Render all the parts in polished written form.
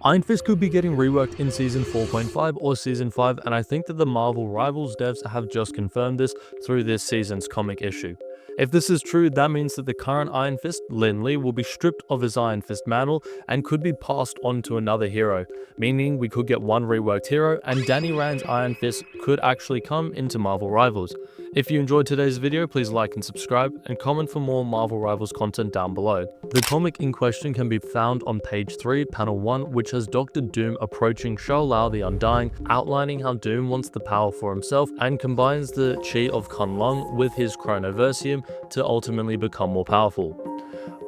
Iron Fist could be getting reworked in Season 4.5 or Season 5, and I think that the Marvel Rivals devs have just confirmed this through this season's comic issue. If this is true, that means that the current Iron Fist, Lin Lie, will be stripped of his Iron Fist mantle and could be passed on to another hero, meaning we could get one reworked hero, and Danny Rand's Iron Fist could actually come into Marvel Rivals. If you enjoyed today's video, please like and subscribe, and comment for more Marvel Rivals content down below. The comic in question can be found on page 3, panel 1, which has Dr. Doom approaching Shao Lao the Undying, outlining how Doom wants the power for himself and combines the chi of Kunlun with his Chronoversium to ultimately become more powerful.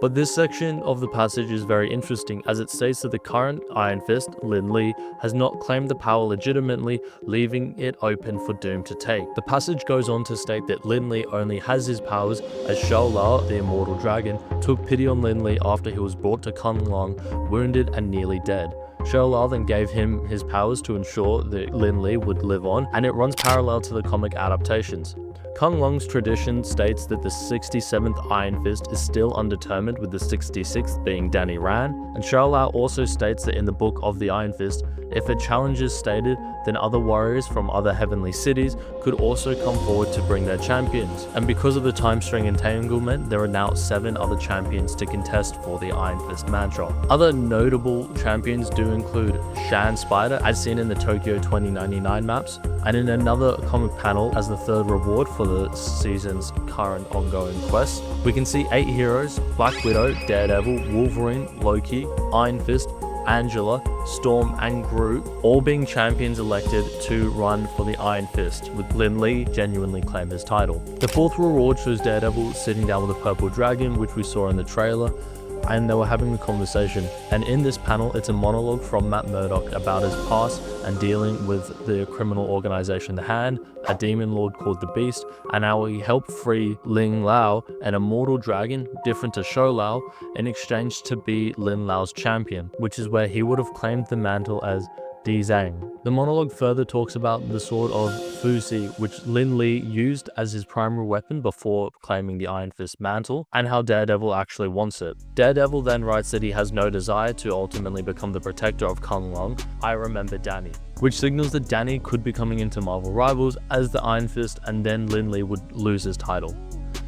But this section of the passage is very interesting, as it states that the current Iron Fist, Lin Lie, has not claimed the power legitimately, leaving it open for Doom to take. The passage goes on to state that Lin Lie only has his powers as Shao Lao, the immortal dragon, took pity on Lin Lie after he was brought to Kunlun, wounded and nearly dead. Shao Lao then gave him his powers to ensure that Lin Lie would live on, and it runs parallel to the comic adaptations. Kunlun's tradition states that the 67th Iron Fist is still undetermined, with the 66th being Danny Rand, and Shao Lao also states that in the Book of the Iron Fist, if a challenge is stated, then other warriors from other heavenly cities could also come forward to bring their champions. And because of the time string entanglement, there are now 7 other champions to contest for the Iron Fist mantle. Other notable champions do include Shan Spider, as seen in the Tokyo 2099 maps, and in another comic panel as the third reward for the season's current ongoing quest, we can see 8 heroes: Black Widow, Daredevil, Wolverine, Loki, Iron Fist, Angela, Storm and Groot all being champions elected to run for the Iron Fist, with Lin Lie genuinely claim his title. The 4th reward shows Daredevil sitting down with a purple dragon, which we saw in the trailer, and they were having a conversation. And in this panel, it's a monologue from Matt Murdock about his past and dealing with the criminal organization The Hand, a demon lord called the Beast, and how he helped free Lin Lie, an immortal dragon different to Shao Lao, in exchange to be Lin Lie's champion, which is where he would have claimed the mantle as Di Zhang. The monologue further talks about the sword of Fuzi, which Lin Lie used as his primary weapon before claiming the Iron Fist mantle, and how Daredevil actually wants it. Daredevil then writes that he has no desire to ultimately become the protector of Kunlun. I remember Danny, which signals that Danny could be coming into Marvel Rivals as the Iron Fist, and then Lin Lie would lose his title.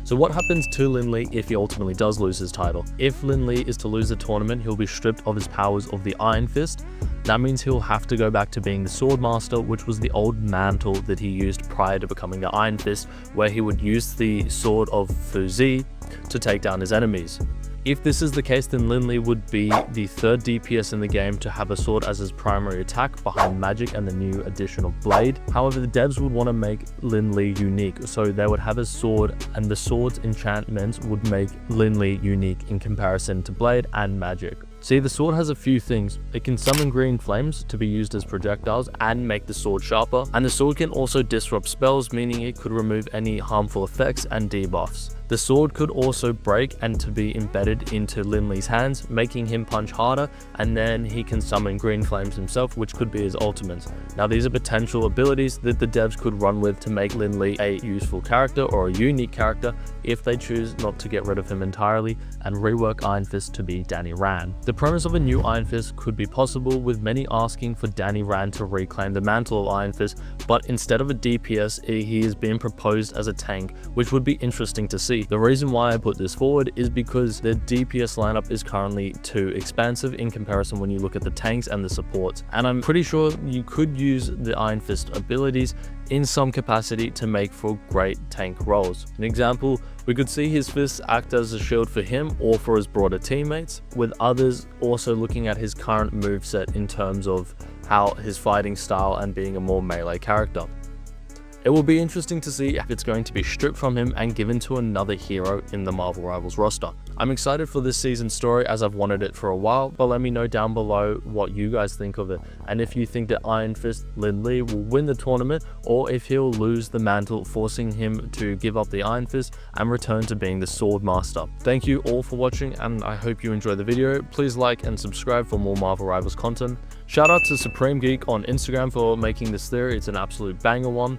So what happens to Lin Lie if he ultimately does lose his title? If Lin Lie is to lose the tournament, he'll be stripped of his powers of the Iron Fist. That means he'll have to go back to being the Sword Master, which was the old mantle that he used prior to becoming the Iron Fist, where he would use the sword of Fuzi to take down his enemies. If this is the case, then Lin Lie would be the 3rd DPS in the game to have a sword as his primary attack behind magic and the new addition of blade. However, the devs would want to make Lin Lie unique, so they would have a sword, and the sword's enchantments would make Lin Lie unique in comparison to blade and magic. See, the sword has a few things. It can summon green flames to be used as projectiles and make the sword sharper, and the sword can also disrupt spells, meaning it could remove any harmful effects and debuffs. The sword could also break and to be embedded into Lin Lie's hands, making him punch harder, and then he can summon green flames himself, which could be his ultimate. Now, these are potential abilities that the devs could run with to make Lin Lie a useful character or a unique character if they choose not to get rid of him entirely and rework Iron Fist to be Danny Rand. The premise of a new Iron Fist could be possible, with many asking for Danny Rand to reclaim the mantle of Iron Fist, but instead of a DPS, he is being proposed as a tank, which would be interesting to see. The reason why I put this forward is because the DPS lineup is currently too expansive in comparison when you look at the tanks and the supports, and I'm pretty sure you could use the Iron Fist abilities in some capacity to make for great tank roles. An example, we could see his fists act as a shield for him or for his broader teammates, with others also looking at his current moveset in terms of how his fighting style and being a more melee character. It will be interesting to see if it's going to be stripped from him and given to another hero in the Marvel Rivals roster. I'm excited for this season's story, as I've wanted it for a while, but let me know down below what you guys think of it, and if you think that Iron Fist Lin Lie will win the tournament, or if he'll lose the mantle, forcing him to give up the Iron Fist and return to being the Sword Master. Thank you all for watching, and I hope you enjoyed the video. Please like and subscribe for more Marvel Rivals content. Shout out to Supreme Geek on Instagram for making this theory, it's an absolute banger one.